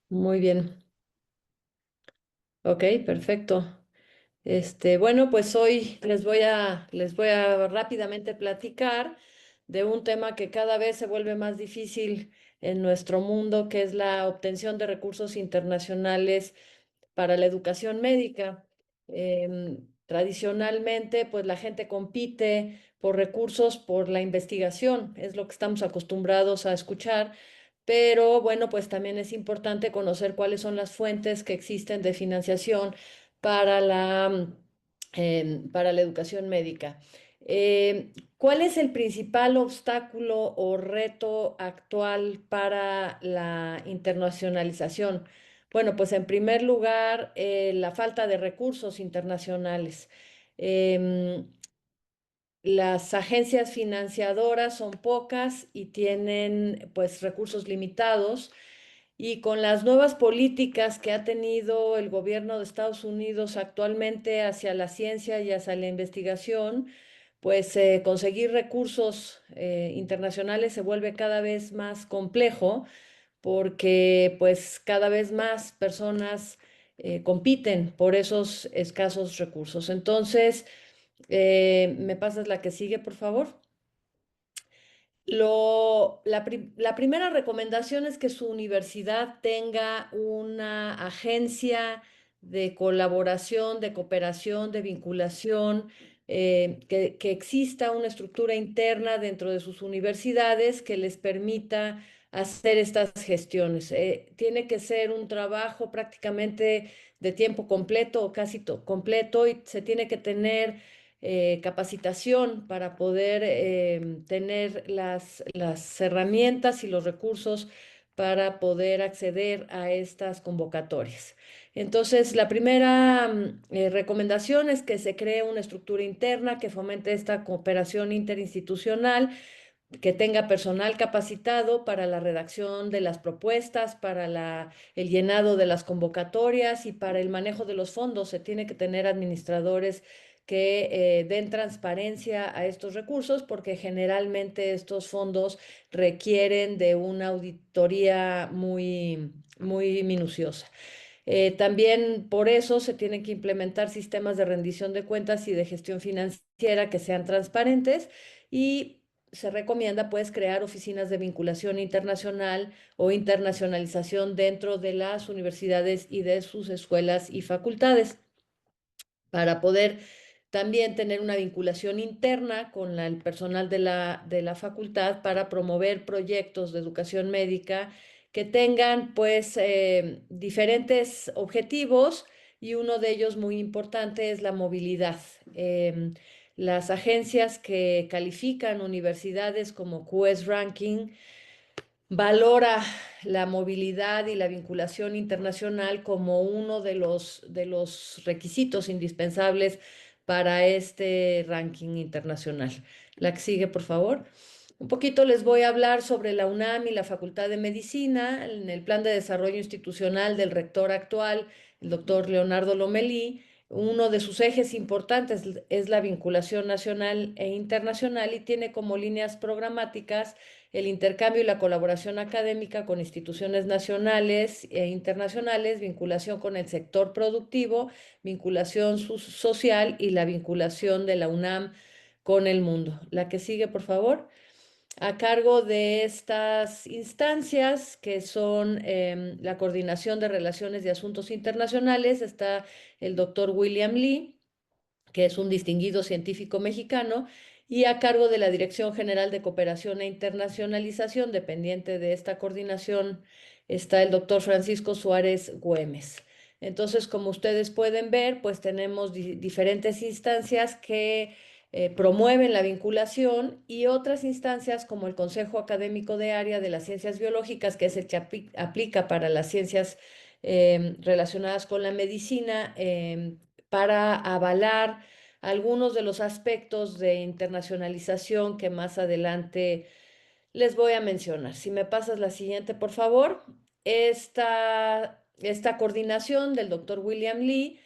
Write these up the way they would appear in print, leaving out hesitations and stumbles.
Muy bien. Ok, perfecto. Bueno, pues hoy les voy a rápidamente platicar de un tema que cada vez se vuelve más difícil en nuestro mundo, que es la obtención de recursos internacionales para la educación médica. Tradicionalmente, pues la gente compite por recursos, por la investigación, es lo que estamos acostumbrados a escuchar, pero bueno, pues también es importante conocer cuáles son las fuentes que existen de financiación para para la educación médica. ¿Cuál es el principal obstáculo o reto actual para la internacionalización? Bueno, pues en primer lugar, la falta de recursos internacionales. Em, las agencias financiadoras son pocas y tienen pues recursos limitados. Y con las nuevas políticas que ha tenido el gobierno de Estados Unidos actualmente hacia la ciencia y hacia la investigación, pues conseguir recursos internacionales se vuelve cada vez más complejo porque pues cada vez más personas compiten por esos escasos recursos. Entonces, ¿me pasas la que sigue, por favor? La primera recomendación es que su universidad tenga una agencia de colaboración, de cooperación, de vinculación, que exista una estructura interna dentro de sus universidades que les permita hacer estas gestiones. Tiene que ser un trabajo prácticamente de tiempo completo o casi completo y se tiene que tener capacitación para poder tener las herramientas y los recursos para poder acceder a estas convocatorias. Entonces, la primera recomendación es que se cree una estructura interna que fomente esta cooperación interinstitucional, que tenga personal capacitado para la redacción de las propuestas, para el llenado de las convocatorias y para el manejo de los fondos. Se tiene que tener administradores que den transparencia a estos recursos, porque generalmente estos fondos requieren de una auditoría muy minuciosa. También por eso se tienen que implementar sistemas de rendición de cuentas y de gestión financiera que sean transparentes, y se recomienda pues crear oficinas de vinculación internacional o internacionalización dentro de las universidades y de sus escuelas y facultades, para poder también tener una vinculación interna con el personal de la facultad para promover proyectos de educación médica que tengan pues diferentes objetivos, y uno de ellos muy importante es la movilidad. Las agencias que califican universidades como QS Ranking valora la movilidad y la vinculación internacional como uno de los requisitos indispensables para este ranking internacional. La que sigue, por favor. Un poquito les voy a hablar sobre la UNAM y la Facultad de Medicina. En el plan de desarrollo institucional del rector actual, el doctor Leonardo Lomelí, uno de sus ejes importantes es la vinculación nacional e internacional, y tiene como líneas programáticas el intercambio y la colaboración académica con instituciones nacionales e internacionales, vinculación con el sector productivo, vinculación social y la vinculación de la UNAM con el mundo. La que sigue, por favor. A cargo de estas instancias, que son la Coordinación de Relaciones de Asuntos Internacionales, está el doctor William Lee, que es un distinguido científico mexicano, y a cargo de la Dirección General de Cooperación e Internacionalización, dependiente de esta coordinación, está el doctor Francisco Suárez Güemes. Entonces, como ustedes pueden ver, pues tenemos diferentes instancias que promueven la vinculación, y otras instancias como el Consejo Académico de Área de las Ciencias Biológicas, que es el que aplica para las ciencias relacionadas con la medicina, para avalar algunos de los aspectos de internacionalización que más adelante les voy a mencionar. Si me pasas la siguiente, por favor. Esta coordinación del doctor William Lee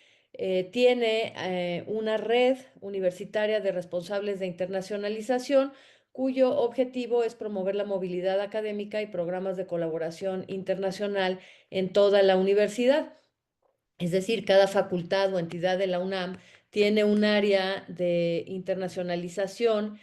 tiene una red universitaria de responsables de internacionalización cuyo objetivo es promover la movilidad académica y programas de colaboración internacional en toda la universidad. Es decir, cada facultad o entidad de la UNAM tiene un área de internacionalización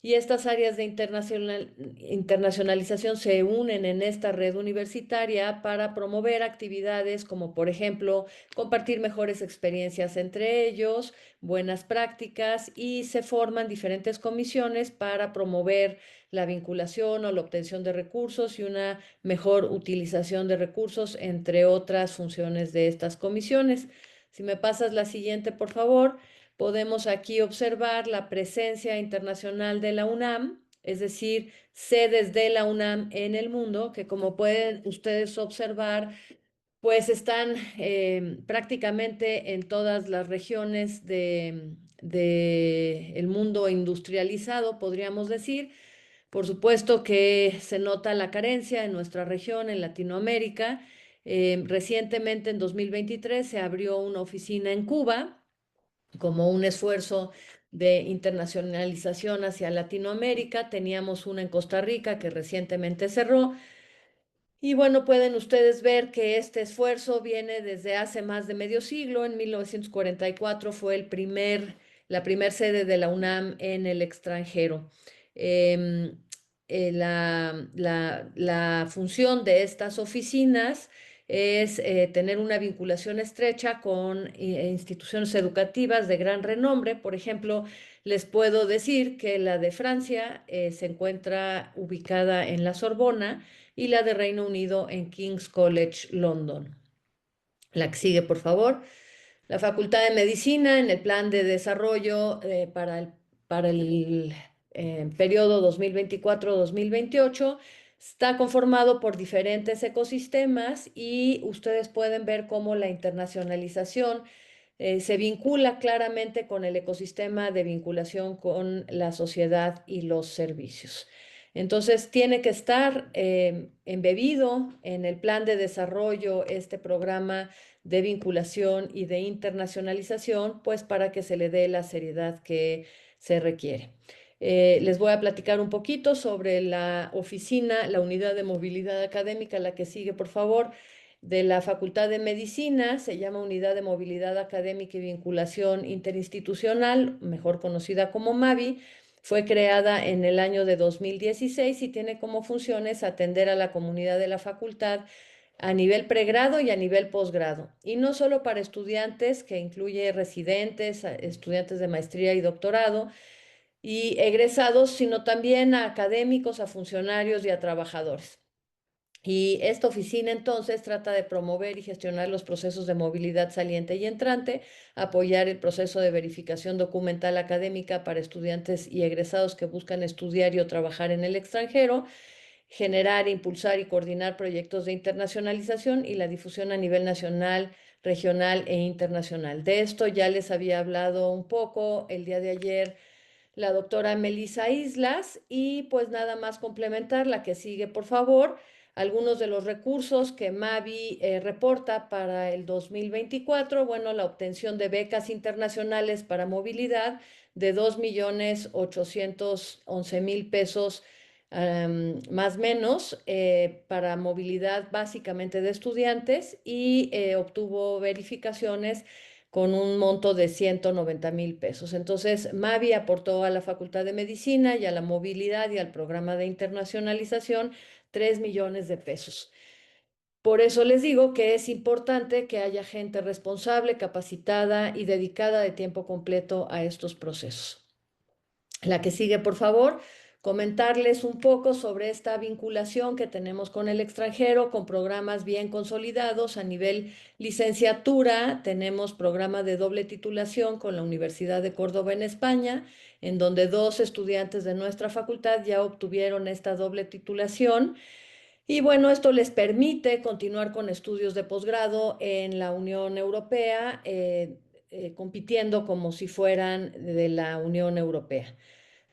y estas áreas de internacionalización se unen en esta red universitaria para promover actividades como, por ejemplo, compartir mejores experiencias entre ellos, buenas prácticas, y se forman diferentes comisiones para promover la vinculación o la obtención de recursos y una mejor utilización de recursos, entre otras funciones de estas comisiones. Si me pasas la siguiente, por favor. Podemos aquí observar la presencia internacional de la UNAM, es decir, sedes de la UNAM en el mundo, que como pueden ustedes observar, pues están prácticamente en todas las regiones de el mundo industrializado, podríamos decir. Por supuesto que se nota la carencia en nuestra región, en Latinoamérica. Recientemente, en 2023, se abrió una oficina en Cuba como un esfuerzo de internacionalización hacia Latinoamérica. Teníamos una en Costa Rica que recientemente cerró. Y bueno, pueden ustedes ver que este esfuerzo viene desde hace más de medio siglo. En 1944 fue la primer sede de la UNAM en el extranjero. Em, la función de estas oficinas es tener una vinculación estrecha con instituciones educativas de gran renombre. Por ejemplo, les puedo decir que la de Francia se encuentra ubicada en la Sorbona y la de Reino Unido en King's College London. La que sigue, por favor. La Facultad de Medicina en el plan de desarrollo para el periodo 2024-2028 está conformado por diferentes ecosistemas y ustedes pueden ver cómo la internacionalización se vincula claramente con el ecosistema de vinculación con la sociedad y los servicios. Entonces, tiene que estar embebido en el plan de desarrollo este programa de vinculación y de internacionalización, pues para que se le dé la seriedad que se requiere. Les voy a platicar un poquito sobre la oficina, la unidad de movilidad académica, la que sigue, por favor, de la Facultad de Medicina. Se llama Unidad de Movilidad Académica y Vinculación Interinstitucional, mejor conocida como MAVI. Fue creada en el año de 2016 y tiene como funciones atender a la comunidad de la facultad a nivel pregrado y a nivel posgrado. Y no solo para estudiantes, que incluye residentes, estudiantes de maestría y doctorado y egresados, sino también a académicos, a funcionarios y a trabajadores. Y esta oficina entonces trata de promover y gestionar los procesos de movilidad saliente y entrante, apoyar el proceso de verificación documental académica para estudiantes y egresados que buscan estudiar y o trabajar en el extranjero, generar, impulsar y coordinar proyectos de internacionalización y la difusión a nivel nacional, regional e internacional. De esto ya les había hablado un poco el día de ayer la doctora Melisa Islas, y pues nada más complementar la que sigue, por favor. Algunos de los recursos que Mavi reporta para el 2024, bueno, la obtención de becas internacionales para movilidad de 2.811.000 pesos, más o menos, para movilidad básicamente de estudiantes, y obtuvo verificaciones con un monto de 190.000 pesos. Entonces, Mavi aportó a la Facultad de Medicina y a la movilidad y al programa de internacionalización 3 millones de pesos. Por eso les digo que es importante que haya gente responsable, capacitada y dedicada de tiempo completo a estos procesos. La que sigue, por favor, comentarles un poco sobre esta vinculación que tenemos con el extranjero, con programas bien consolidados a nivel licenciatura. Tenemos programa de doble titulación con la Universidad de Córdoba en España, en donde 2 estudiantes de nuestra facultad ya obtuvieron esta doble titulación. Y bueno, esto les permite continuar con estudios de posgrado en la Unión Europea, compitiendo como si fueran de la Unión Europea.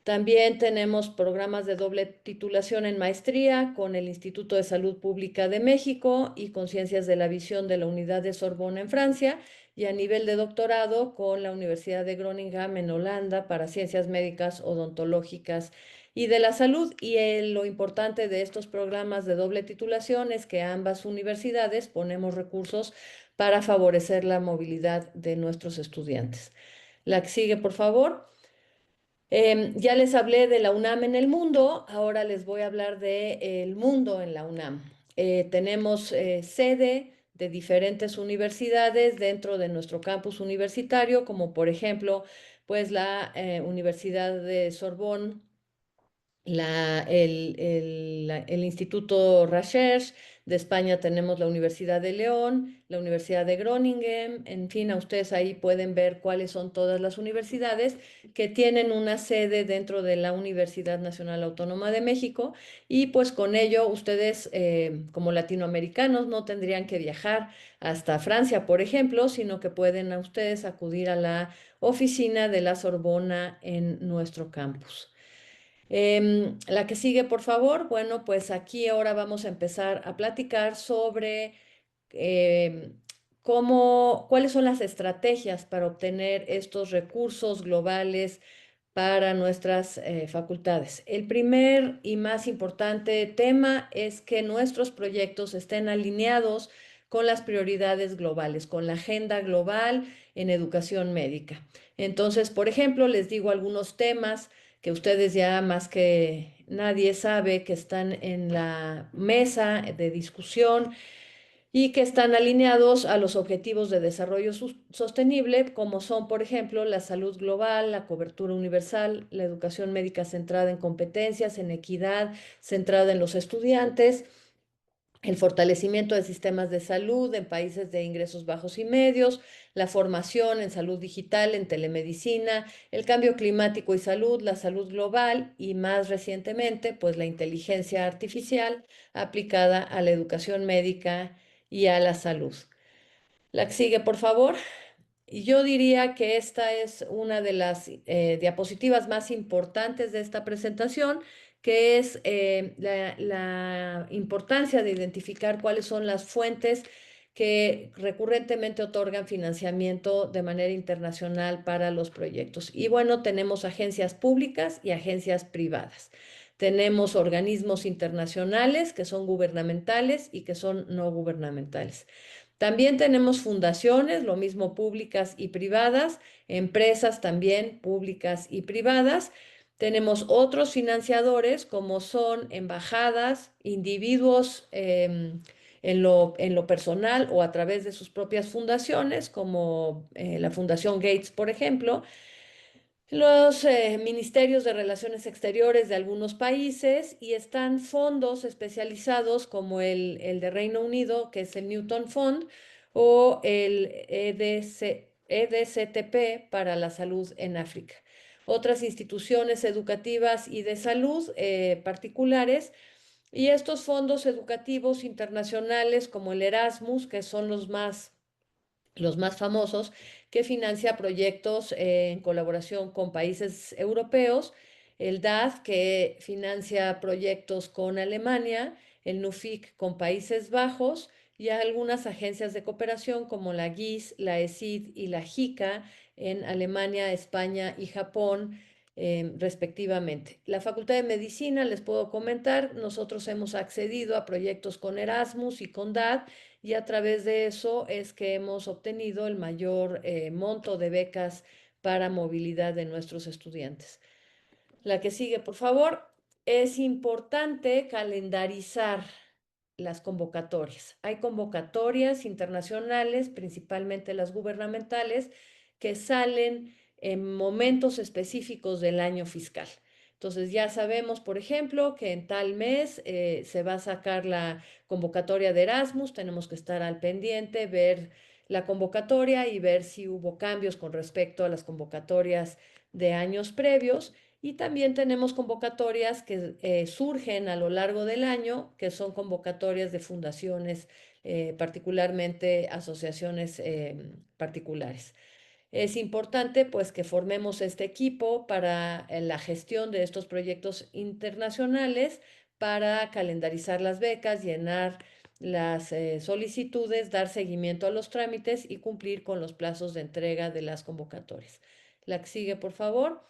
También tenemos programas de doble titulación en maestría con el Instituto de Salud Pública de México y con Ciencias de la Visión de la Unidad de Sorbona en Francia, y a nivel de doctorado con la Universidad de Groningen en Holanda para ciencias médicas, odontológicas y de la salud. Y lo importante de estos programas de doble titulación es que ambas universidades ponemos recursos para favorecer la movilidad de nuestros estudiantes. La que sigue, por favor. Ya les hablé de la UNAM en el mundo, ahora les voy a hablar de el mundo en la UNAM. Tenemos sede de diferentes universidades dentro de nuestro campus universitario, como por ejemplo, pues la Universidad de Sorbonne, el Instituto Recherche. De España tenemos la Universidad de León, la Universidad de Groningen. En fin, a ustedes ahí pueden ver cuáles son todas las universidades que tienen una sede dentro de la Universidad Nacional Autónoma de México, y pues con ello ustedes como latinoamericanos no tendrían que viajar hasta Francia, por ejemplo, sino que pueden a ustedes acudir a la oficina de la Sorbona en nuestro campus. La que sigue, por favor. Bueno, pues aquí ahora vamos a empezar a platicar sobre em, cuáles son las estrategias para obtener estos recursos globales para nuestras facultades. El primer y más importante tema es que nuestros proyectos estén alineados con las prioridades globales, con la agenda global en educación médica. Entonces, por ejemplo, les digo algunos temas que ustedes ya más que nadie sabe que están en la mesa de discusión y que están alineados a los objetivos de desarrollo sostenible, como son, por ejemplo, la salud global, la cobertura universal, la educación médica centrada en competencias, en equidad, centrada en los estudiantes, el fortalecimiento de sistemas de salud en países de ingresos bajos y medios, la formación en salud digital, en telemedicina, el cambio climático y salud, la salud global y más recientemente, pues la inteligencia artificial aplicada a la educación médica y a la salud. La que sigue, por favor. Y yo diría que esta es una de las diapositivas más importantes de esta presentación, que es la importancia de identificar cuáles son las fuentes que recurrentemente otorgan financiamiento de manera internacional para los proyectos. Y bueno, tenemos agencias públicas y agencias privadas. Tenemos organismos internacionales que son gubernamentales y que son no gubernamentales. También tenemos fundaciones, lo mismo públicas y privadas, empresas también públicas y privadas. Tenemos otros financiadores como son embajadas, individuos en lo personal o a través de sus propias fundaciones, como la Fundación Gates, por ejemplo, los ministerios de Relaciones Exteriores de algunos países, y están fondos especializados como el de Reino Unido, que es el Newton Fund, o el EDCTP para la salud en África. Otras instituciones educativas y de salud particulares, y estos fondos educativos internacionales como el Erasmus, que son los más famosos, que financia proyectos en colaboración con países europeos, el DAD, que financia proyectos con Alemania, el NUFIC con Países Bajos, y algunas agencias de cooperación como la GIS, la ESID y la JICA en Alemania, España y Japón, respectivamente. La Facultad de Medicina, les puedo comentar, nosotros hemos accedido a proyectos con Erasmus y con DAD, y a través de eso es que hemos obtenido el mayor monto de becas para movilidad de nuestros estudiantes. La que sigue, por favor. Es importante calendarizar las convocatorias. Hay convocatorias internacionales, principalmente las gubernamentales, que salen en momentos específicos del año fiscal. Entonces ya sabemos, por ejemplo, que en tal mes se va a sacar la convocatoria de Erasmus. Tenemos que estar al pendiente, ver la convocatoria y ver si hubo cambios con respecto a las convocatorias de años previos. Y también tenemos convocatorias que surgen a lo largo del año, que son convocatorias de fundaciones, particularmente asociaciones particulares. Es importante pues que formemos este equipo para la gestión de estos proyectos internacionales, para calendarizar las becas, llenar las solicitudes, dar seguimiento a los trámites y cumplir con los plazos de entrega de las convocatorias. La que sigue, por favor.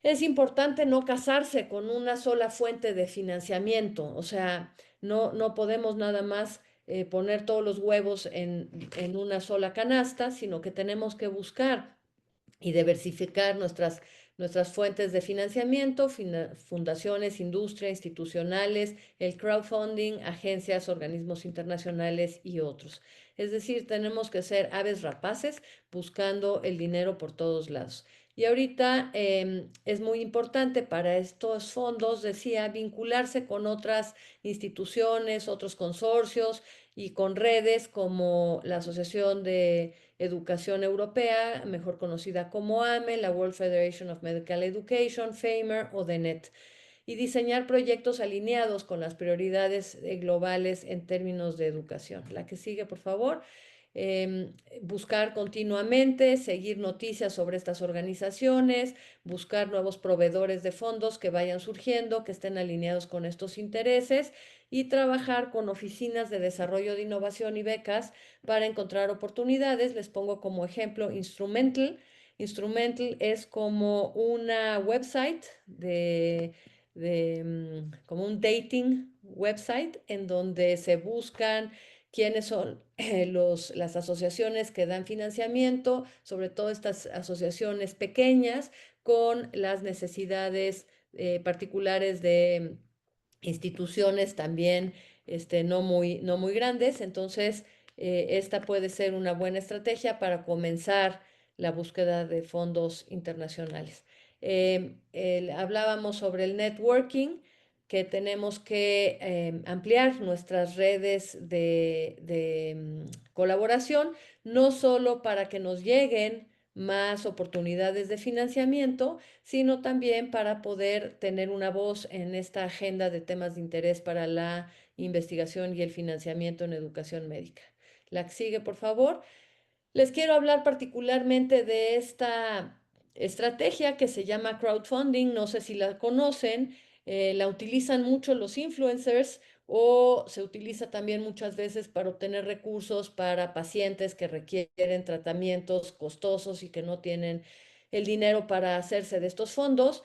Es importante no casarse con una sola fuente de financiamiento, o sea, no podemos nada más poner todos los huevos en una sola canasta, sino que tenemos que buscar y diversificar nuestras fuentes de financiamiento, fundaciones, industria, institucionales, el crowdfunding, agencias, organismos internacionales y otros. Es decir, tenemos que ser aves rapaces buscando el dinero por todos lados. Y ahorita es muy importante para estos fondos, decía, vincularse con otras instituciones, otros consorcios y con redes como la Asociación de Educación Europea, mejor conocida como AME, la World Federation of Medical Education, FAMER o DENET, y diseñar proyectos alineados con las prioridades globales en términos de educación. La que sigue, por favor. Buscar continuamente, seguir noticias sobre estas organizaciones, buscar nuevos proveedores de fondos que vayan surgiendo, que estén alineados con estos intereses y trabajar con oficinas de desarrollo de innovación y becas para encontrar oportunidades. Les pongo como ejemplo Instrumental. Instrumental es como una website como un dating website en donde se buscan quiénes son las asociaciones que dan financiamiento, sobre todo estas asociaciones pequeñas con las necesidades particulares de instituciones también no muy grandes. Entonces, esta puede ser una buena estrategia para comenzar la búsqueda de fondos internacionales. Hablábamos sobre el networking, que tenemos que ampliar nuestras redes de colaboración, no solo para que nos lleguen más oportunidades de financiamiento, sino también para poder tener una voz en esta agenda de temas de interés para la investigación y el financiamiento en educación médica. La que sigue, por favor. Les quiero hablar particularmente de esta estrategia que se llama crowdfunding. No sé si la conocen. La utilizan mucho los influencers o se utiliza también muchas veces para obtener recursos para pacientes que requieren tratamientos costosos y que no tienen el dinero para hacerse de estos fondos.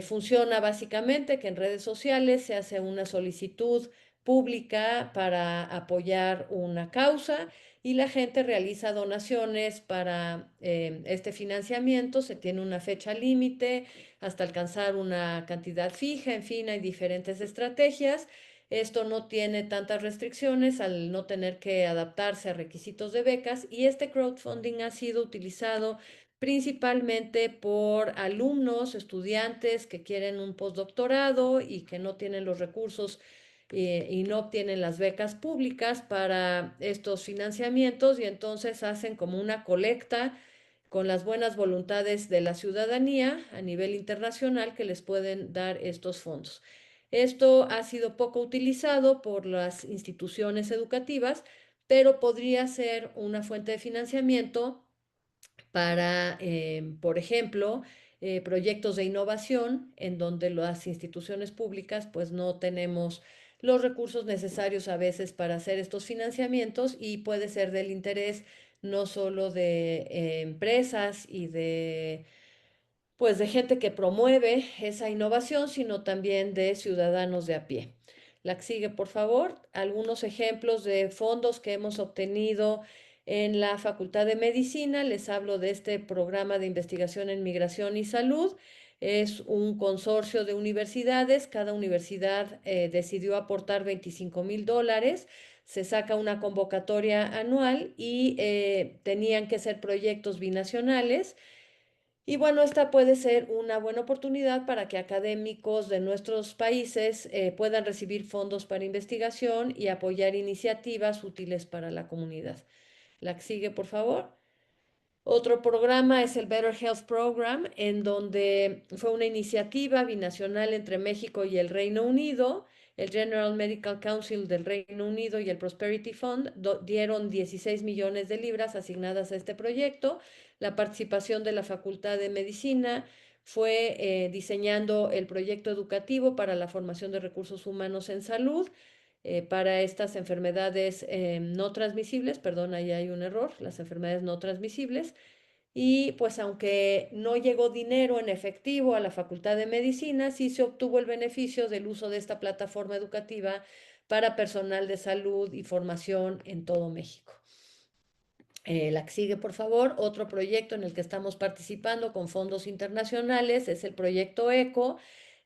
Funciona básicamente que en redes sociales se hace una solicitud pública para apoyar una causa y la gente realiza donaciones para este financiamiento. Se tiene una fecha límite hasta alcanzar una cantidad fija. En fin, hay diferentes estrategias. Esto no tiene tantas restricciones al no tener que adaptarse a requisitos de becas, y este crowdfunding ha sido utilizado principalmente por alumnos, estudiantes que quieren un postdoctorado y que no tienen los recursos y no obtienen las becas públicas para estos financiamientos, y entonces hacen como una colecta con las buenas voluntades de la ciudadanía a nivel internacional que les pueden dar estos fondos. Esto ha sido poco utilizado por las instituciones educativas, pero podría ser una fuente de financiamiento para, por ejemplo, proyectos de innovación en donde las instituciones públicas pues no tenemos los recursos necesarios a veces para hacer estos financiamientos, y puede ser del interés no solo de empresas y de gente que promueve esa innovación, sino también de ciudadanos de a pie. La que sigue, por favor. Algunos ejemplos de fondos que hemos obtenido en la Facultad de Medicina. Les hablo de este programa de investigación en migración y salud. Es un consorcio de universidades. Cada universidad decidió aportar $25,000. Se saca una convocatoria anual y tenían que ser proyectos binacionales. Y bueno, esta puede ser una buena oportunidad para que académicos de nuestros países puedan recibir fondos para investigación y apoyar iniciativas útiles para la comunidad. La que sigue, por favor. Otro programa es el Better Health Program, en donde fue una iniciativa binacional entre México y el Reino Unido. El General Medical Council del Reino Unido y el Prosperity Fund dieron 16 millones de libras asignadas a este proyecto. La participación de la Facultad de Medicina fue diseñando el proyecto educativo para la formación de recursos humanos en salud para estas enfermedades no transmisibles. Perdón, ahí hay un error, las enfermedades no transmisibles. y pues aunque no llegó dinero en efectivo a la Facultad de Medicina, sí se obtuvo el beneficio del uso de esta plataforma educativa para personal de salud y formación en todo México. La que sigue, por favor. Otro proyecto en el que estamos participando con fondos internacionales es el proyecto ECO.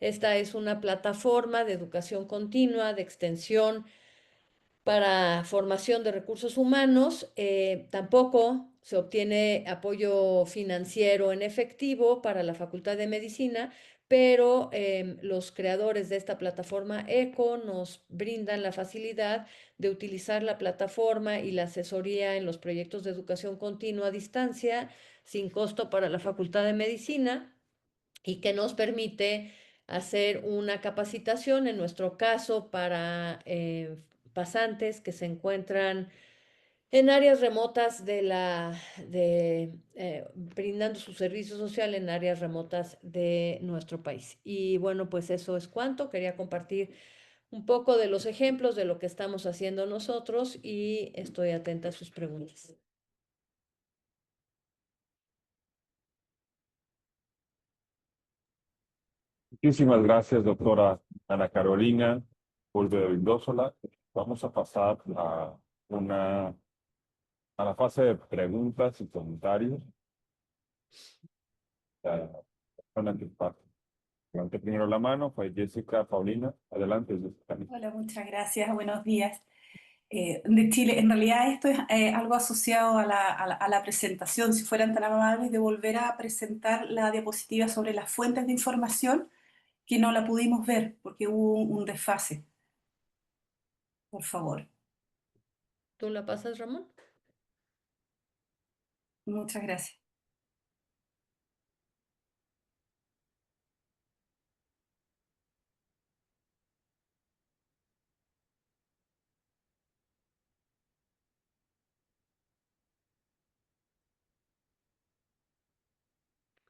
Esta es una plataforma de educación continua, de extensión para formación de recursos humanos. Tampoco se obtiene apoyo financiero en efectivo para la Facultad de Medicina, pero los creadores de esta plataforma ECO nos brindan la facilidad de utilizar la plataforma y la asesoría en los proyectos de educación continua a distancia, sin costo para la Facultad de Medicina, y que nos permite hacer una capacitación, en nuestro caso, para pasantes que se encuentran en áreas remotas brindando su servicio social en áreas remotas de nuestro país. Y bueno, pues eso es cuanto. Quería compartir un poco de los ejemplos de lo que estamos haciendo nosotros y estoy atenta a sus preguntas. Muchísimas gracias, doctora Ana Carolina Pulver-Vildósola. Vamos a pasar a la fase de preguntas y comentarios. La persona que levante primero la mano fue Jessica Paulina. Adelante, Jessica. Hola, muchas gracias. Buenos días. De Chile, en realidad esto es algo asociado a la presentación. Si fueran tan amables de volver a presentar la diapositiva sobre las fuentes de información, que no la pudimos ver porque hubo un desfase. Por favor. ¿Tú la pasas, Ramón? Muchas gracias.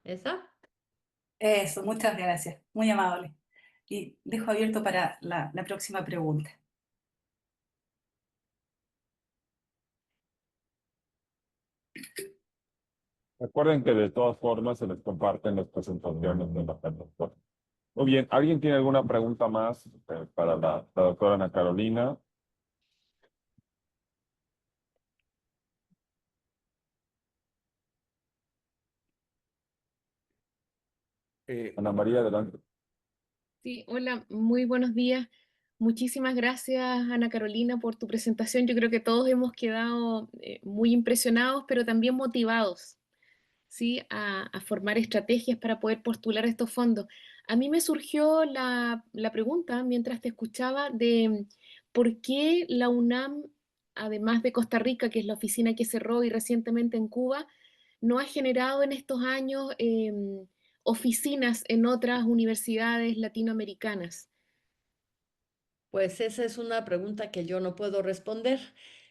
¿Esa? Eso, muchas gracias. Muy amable. Y dejo abierto para la próxima pregunta. Recuerden que de todas formas se les comparten las presentaciones de la plataforma. Muy bien, ¿alguien tiene alguna pregunta más para la doctora Ana Carolina? Ana María, adelante. Sí, hola, muy buenos días. Muchísimas gracias, Ana Carolina, por tu presentación. Yo creo que todos hemos quedado muy impresionados, pero también motivados, ¿sí? A formar estrategias para poder postular estos fondos. A mí me surgió la pregunta, mientras te escuchaba, de por qué la UNAM, además de Costa Rica, que es la oficina que cerró y recientemente en Cuba, no ha generado en estos años oficinas en otras universidades latinoamericanas. Pues esa es una pregunta que yo no puedo responder.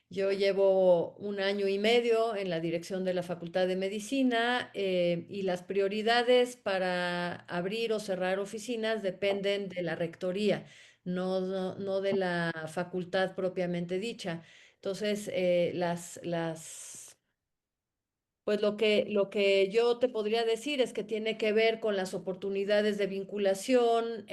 Yo llevo 1 año y medio en la dirección de la Facultad de Medicina, y las prioridades para abrir o cerrar oficinas dependen de la rectoría, no de la facultad propiamente dicha. Entonces, pues lo que yo te podría decir es que tiene que ver con las oportunidades de vinculación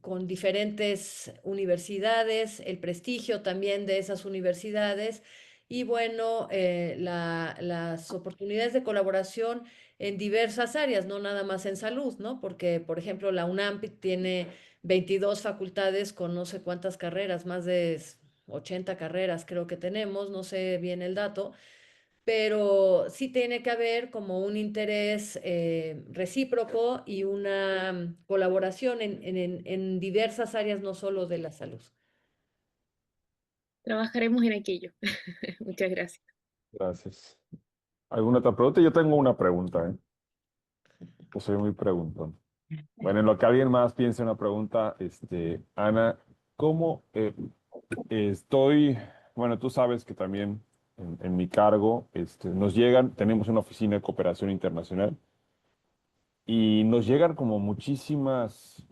con diferentes universidades, el prestigio también de esas universidades y bueno, las oportunidades de colaboración en diversas áreas, no nada más en salud, ¿no? Porque, por ejemplo, la UNAM tiene 22 facultades con no sé cuántas carreras, más de 80 carreras creo que tenemos, no sé bien el dato, pero sí tiene que haber como un interés recíproco y una colaboración en diversas áreas, no solo de la salud. Trabajaremos en aquello. Muchas gracias. Gracias. ¿Alguna otra pregunta? Yo tengo una pregunta, ¿eh? Yo soy muy preguntón. Bueno, en lo que alguien más piense una pregunta, Ana, ¿cómo estoy? Bueno, tú sabes que también en mi cargo nos llegan, tenemos una oficina de cooperación internacional y nos llegan como muchísimas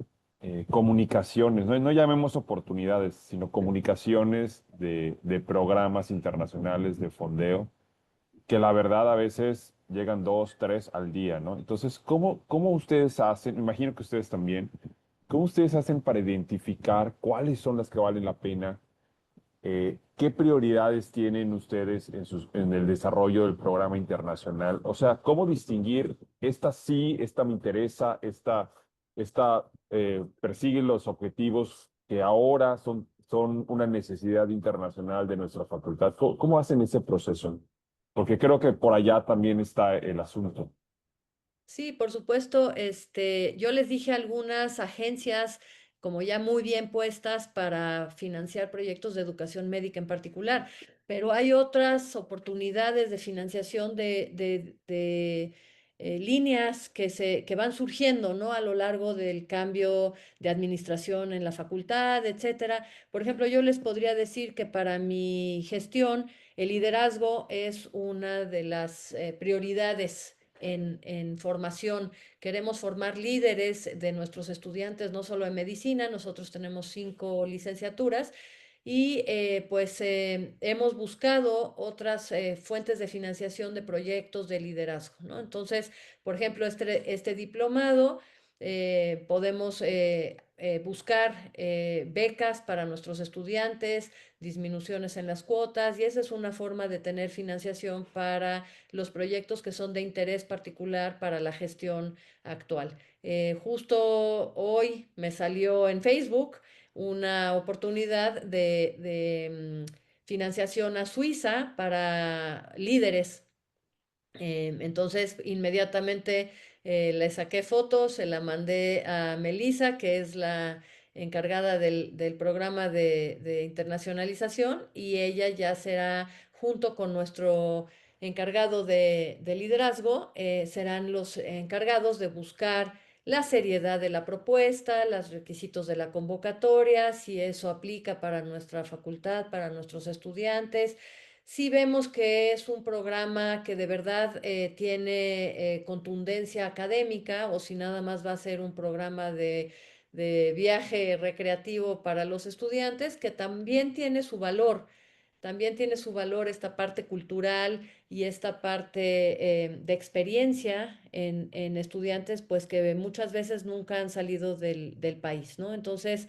comunicaciones, no, no llamemos oportunidades, sino comunicaciones de programas internacionales de fondeo, que la verdad a veces llegan 2, 3 al día, ¿no? Entonces, ¿cómo ustedes hacen? Me imagino que ustedes también, ¿cómo ustedes hacen para identificar cuáles son las que valen la pena? ¿Qué prioridades tienen ustedes en el desarrollo del programa internacional? O sea, ¿cómo distinguir esta sí, esta me interesa, esta persigue los objetivos que ahora son una necesidad internacional de nuestra facultad? ¿Cómo hacen ese proceso? Porque creo que por allá también está el asunto. Sí, por supuesto, yo les dije a algunas agencias como ya muy bien puestas para financiar proyectos de educación médica en particular, pero hay otras oportunidades de financiación de líneas que van surgiendo, ¿no? A lo largo del cambio de administración en la facultad, etcétera. Por ejemplo, yo les podría decir que para mi gestión el liderazgo es una de las prioridades en formación. Queremos formar líderes de nuestros estudiantes, no solo en medicina, nosotros tenemos 5 licenciaturas y hemos buscado otras fuentes de financiación de proyectos de liderazgo, ¿no? Entonces, por ejemplo, este diplomado, podemos buscar becas para nuestros estudiantes, disminuciones en las cuotas, y esa es una forma de tener financiación para los proyectos que son de interés particular para la gestión actual. Justo hoy me salió en Facebook una oportunidad de financiación a Suiza para líderes. Entonces, inmediatamente le saqué fotos, se la mandé a Melissa, que es la encargada del programa de internacionalización, y ella ya será, junto con nuestro encargado de liderazgo, serán los encargados de buscar la seriedad de la propuesta, los requisitos de la convocatoria, si eso aplica para nuestra facultad, para nuestros estudiantes. Si vemos que es un programa que de verdad tiene contundencia académica, o si nada más va a ser un programa de viaje recreativo para los estudiantes, que también tiene su valor esta parte cultural y esta parte de experiencia en estudiantes, pues que muchas veces nunca han salido del país, ¿no? Entonces,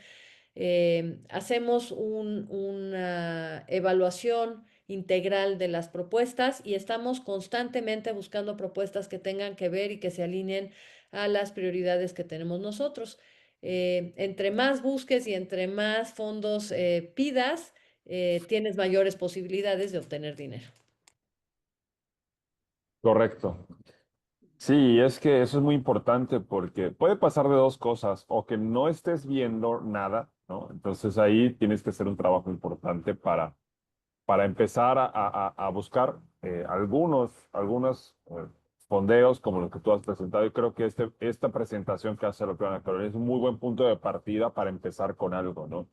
hacemos una evaluación integral de las propuestas y estamos constantemente buscando propuestas que tengan que ver y que se alineen a las prioridades que tenemos nosotros. Entre más busques y entre más fondos pidas, tienes mayores posibilidades de obtener dinero. Correcto. Sí, es que eso es muy importante porque puede pasar de dos cosas, o que no estés viendo nada, ¿no? Entonces ahí tienes que hacer un trabajo importante para empezar a buscar algunos fondeos como los que tú has presentado. Yo creo que esta presentación que hace la doctora Carolina es un muy buen punto de partida para empezar con algo, ¿no?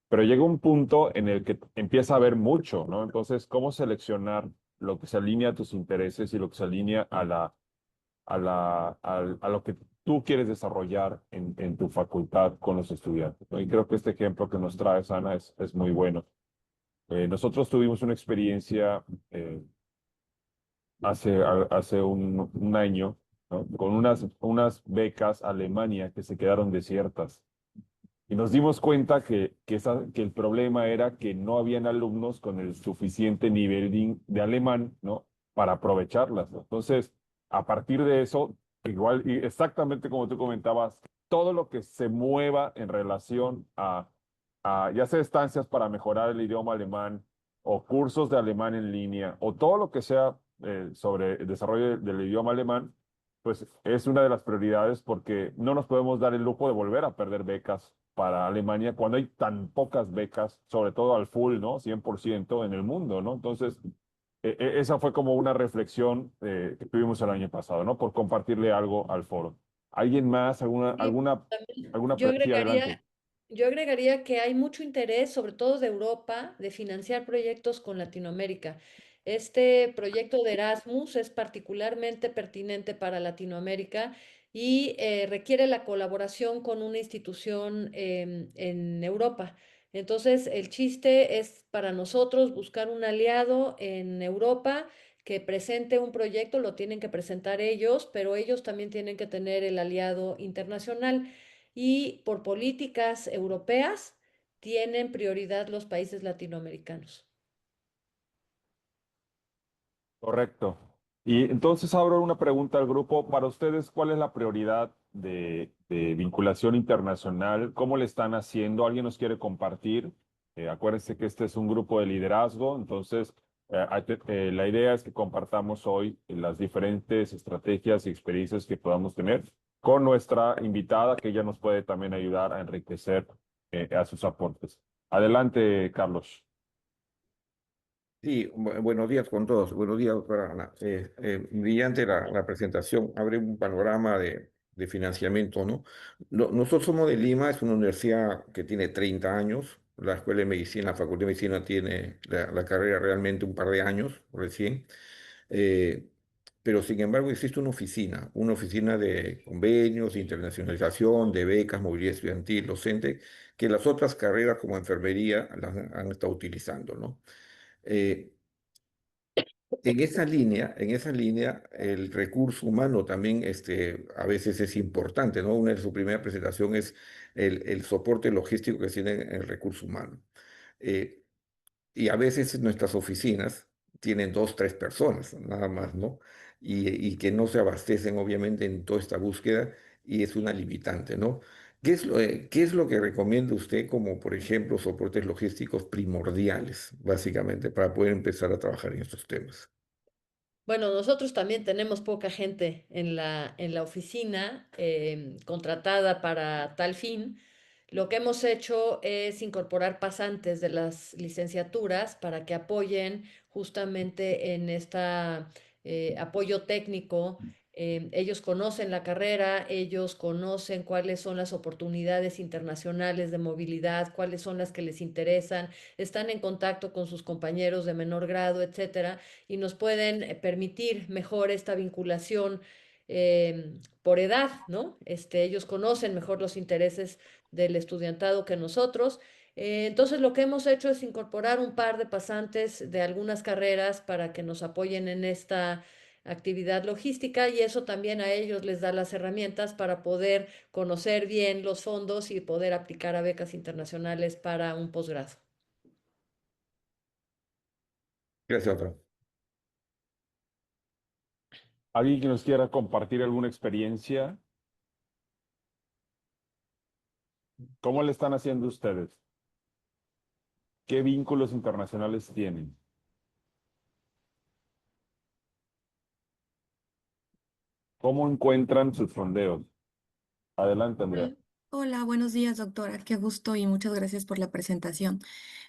Pero llega un punto en el que empieza a haber mucho, ¿no? Entonces, ¿cómo seleccionar lo que se alinea a tus intereses y lo que se alinea a lo que tú quieres desarrollar en tu facultad con los estudiantes, ¿no? Y creo que este ejemplo que nos traes, Ana, es muy bueno. Nosotros tuvimos una experiencia hace un año, ¿no? Con unas becas a Alemania que se quedaron desiertas. Y nos dimos cuenta que el problema era que no habían alumnos con el suficiente nivel de alemán, ¿no? Para aprovecharlas, ¿no? Entonces, a partir de eso, igual, y exactamente como tú comentabas, todo lo que se mueva en relación a ya sea estancias para mejorar el idioma alemán o cursos de alemán en línea o todo lo que sea sobre el desarrollo del idioma alemán, pues es una de las prioridades porque no nos podemos dar el lujo de volver a perder becas para Alemania cuando hay tan pocas becas, sobre todo al full, ¿no? 100% en el mundo, ¿no? Entonces, esa fue como una reflexión que tuvimos el año pasado, ¿no? Por compartirle algo al foro. ¿Alguien más? Y también Sí, adelante. yo agregaría que hay mucho interés, sobre todo de Europa, de financiar proyectos con Latinoamérica. Este proyecto de Erasmus es particularmente pertinente para Latinoamérica y requiere la colaboración con una institución en Europa. Entonces, el chiste es para nosotros buscar un aliado en Europa que presente un proyecto, lo tienen que presentar ellos, pero ellos también tienen que tener el aliado internacional. Y por políticas europeas tienen prioridad los países latinoamericanos. Correcto. Y entonces abro una pregunta al grupo. Para ustedes, ¿cuál es la prioridad de vinculación internacional? ¿Cómo le están haciendo? ¿Alguien nos quiere compartir? Acuérdense que este es un grupo de liderazgo, entonces la idea es que compartamos hoy las diferentes estrategias y experiencias que podamos tener con nuestra invitada, que ella nos puede también ayudar a enriquecer a sus aportes. Adelante, Carlos. Sí, buenos días con todos. Buenos días, doctora Ana. Brillante la presentación. Abre un panorama de financiamiento, ¿no? Nosotros somos de Lima, es una universidad que tiene 30 años. La Escuela de Medicina, la Facultad de Medicina tiene la carrera realmente un par de años recién. Eh, pero sin embargo existe una oficina de convenios, de internacionalización, de becas, movilidad estudiantil, docente, que las otras carreras como enfermería las han estado utilizando, ¿no? Eh, en esa línea, el recurso humano también a veces es importante, ¿no? Una de sus primeras presentaciones es el soporte logístico que tiene el recurso humano. Eh, y a veces nuestras oficinas tienen dos, tres personas, nada más, ¿no? Y que no se abastecen, obviamente, en toda esta búsqueda y es una limitante, ¿no? Qué es lo que recomienda usted como, por ejemplo, soportes logísticos primordiales, básicamente, para poder empezar a trabajar en estos temas? Bueno, nosotros también tenemos poca gente en la oficina contratada para tal fin. Lo que hemos hecho es incorporar pasantes de las licenciaturas para que apoyen justamente en esta apoyo técnico. Ellos conocen la carrera, ellos conocen cuáles son las oportunidades internacionales de movilidad, cuáles son las que les interesan, están en contacto con sus compañeros de menor grado, etcétera, y nos pueden permitir mejor esta vinculación por edad, ¿no? Ellos conocen mejor los intereses del estudiantado que nosotros. Entonces, lo que hemos hecho es incorporar un par de pasantes de algunas carreras para que nos apoyen en esta actividad logística y eso también a ellos les da las herramientas para poder conocer bien los fondos y poder aplicar a becas internacionales para un posgrado. Gracias, doctora. ¿Alguien que nos quiera compartir alguna experiencia? ¿Cómo le están haciendo ustedes? ¿Qué vínculos internacionales tienen? ¿Cómo encuentran sus fondeos? Adelante, Andrea. Hola, hola, buenos días, doctora. Qué gusto y muchas gracias por la presentación.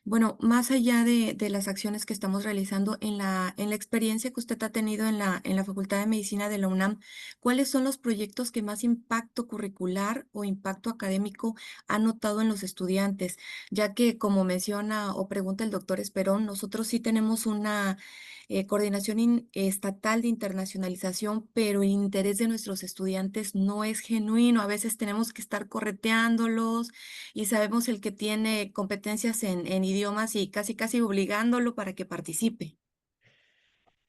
Bueno, más allá de las acciones que estamos realizando en la experiencia que usted ha tenido en la Facultad de Medicina de la UNAM, ¿cuáles son los proyectos que más impacto curricular o impacto académico han notado en los estudiantes? Ya que, como menciona o pregunta el doctor Esperón, nosotros sí tenemos una coordinación estatal de internacionalización, pero el interés de nuestros estudiantes no es genuino. A veces tenemos que estar correteándolos y sabemos el que tiene competencias en idiomas y casi casi obligándolo para que participe.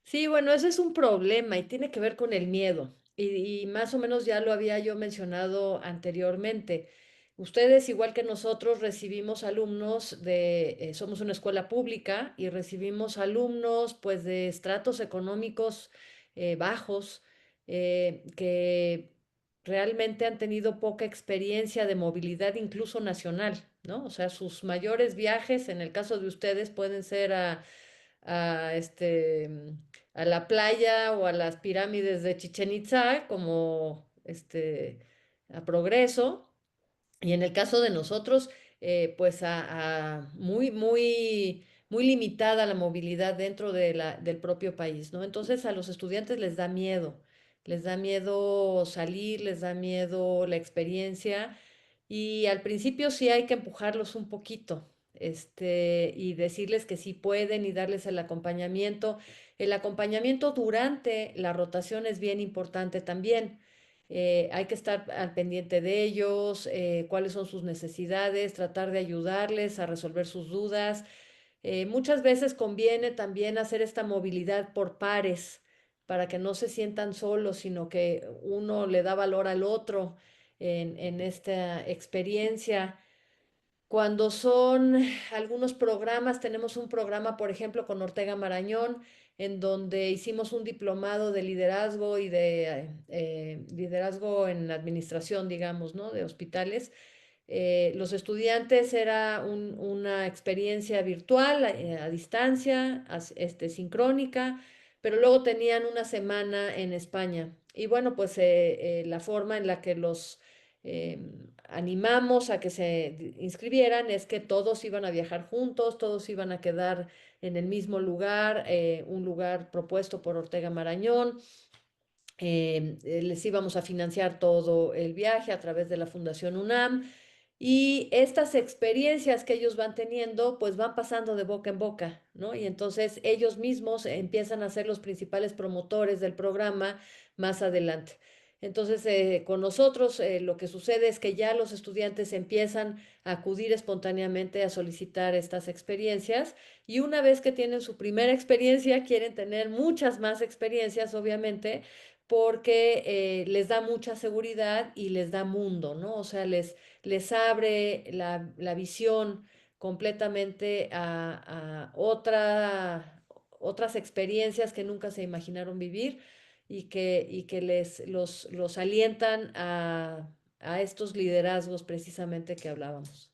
Sí, bueno, ese es un problema y tiene que ver con el miedo. Y más o menos ya lo había yo mencionado anteriormente. Ustedes, igual que nosotros, recibimos alumnos somos una escuela pública y recibimos alumnos pues de estratos económicos bajos que realmente han tenido poca experiencia de movilidad incluso nacional, ¿no? O sea, sus mayores viajes, en el caso de ustedes, pueden ser a, a la playa o a las pirámides de Chichen Itzá, como a Progreso. Y en el caso de nosotros, pues muy limitada la movilidad dentro de del propio país, ¿no? Entonces a los estudiantes les da miedo salir, les da miedo la experiencia y al principio sí hay que empujarlos un poquito, y decirles que sí pueden y darles el acompañamiento. El acompañamiento durante la rotación es bien importante también. Hay que estar al pendiente de ellos, cuáles son sus necesidades, tratar de ayudarles a resolver sus dudas. Muchas veces conviene también hacer esta movilidad por pares para que no se sientan solos, sino que uno le da valor al otro en esta experiencia. Cuando son algunos programas, tenemos un programa, por ejemplo, con Ortega Marañón, en donde hicimos un diplomado de liderazgo y de liderazgo en administración, digamos, ¿no? De hospitales. Los estudiantes era una experiencia virtual, a distancia, sincrónica, pero luego tenían una semana en España. Y bueno, pues la forma en la que los animamos a que se inscribieran es que todos iban a viajar juntos, todos iban a quedar en el mismo lugar, un lugar propuesto por Ortega Marañón. Les íbamos a financiar todo el viaje a través de la Fundación UNAM. Y estas experiencias que ellos van teniendo, pues van pasando de boca en boca, ¿no? Y entonces ellos mismos empiezan a ser los principales promotores del programa más adelante. Entonces, con nosotros lo que sucede es que ya los estudiantes empiezan a acudir espontáneamente a solicitar estas experiencias y una vez que tienen su primera experiencia, quieren tener muchas más experiencias, obviamente, porque les da mucha seguridad y les da mundo, ¿no? O sea, les abre la visión completamente a otras experiencias que nunca se imaginaron vivir y que los alientan a estos liderazgos precisamente que hablábamos.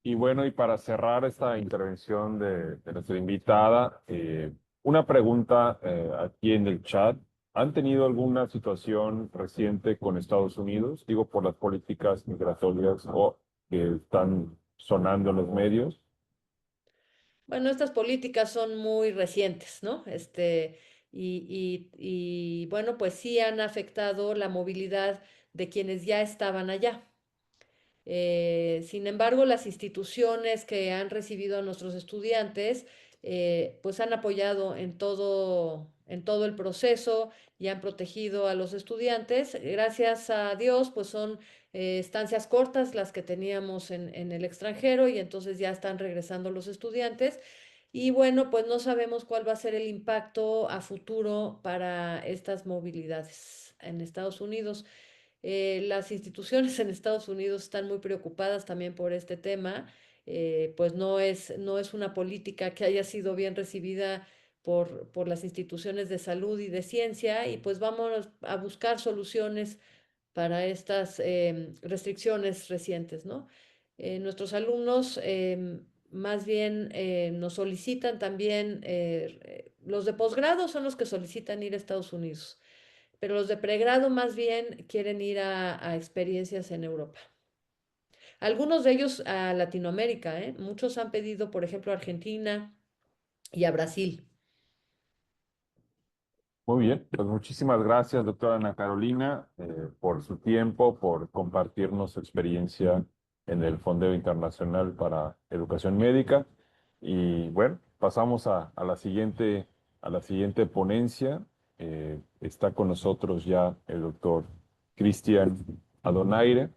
Y bueno, y para cerrar esta intervención de nuestra invitada, una pregunta aquí en el chat. ¿Han tenido alguna situación reciente con Estados Unidos? Digo, por las políticas migratorias o que están sonando en los medios. Bueno, estas políticas son muy recientes, ¿no? Bueno, pues sí han afectado la movilidad de quienes ya estaban allá. Sin embargo, las instituciones que han recibido a nuestros estudiantes, pues han apoyado en todo el proceso y han protegido a los estudiantes. Gracias a Dios, pues son estancias cortas las que teníamos en el extranjero y entonces ya están regresando los estudiantes. Y bueno, pues no sabemos cuál va a ser el impacto a futuro para estas movilidades en Estados Unidos. Las instituciones en Estados Unidos están muy preocupadas también por este tema, pues no es una política que haya sido bien recibida por las instituciones de salud y de ciencia, y pues vamos a buscar soluciones para estas restricciones recientes, ¿no? Nuestros alumnos más bien nos solicitan también, los de posgrado son los que solicitan ir a Estados Unidos, pero los de pregrado más bien quieren ir a experiencias en Europa. Algunos de ellos a Latinoamérica, ¿eh? Muchos han pedido, por ejemplo, a Argentina y a Brasil. Muy bien, pues muchísimas gracias, doctora Ana Carolina, por su tiempo, por compartirnos su experiencia en el Fondeo Internacional para Educación Médica. Y bueno, pasamos a la siguiente ponencia. Está con nosotros ya el doctor Cristian Adonaire.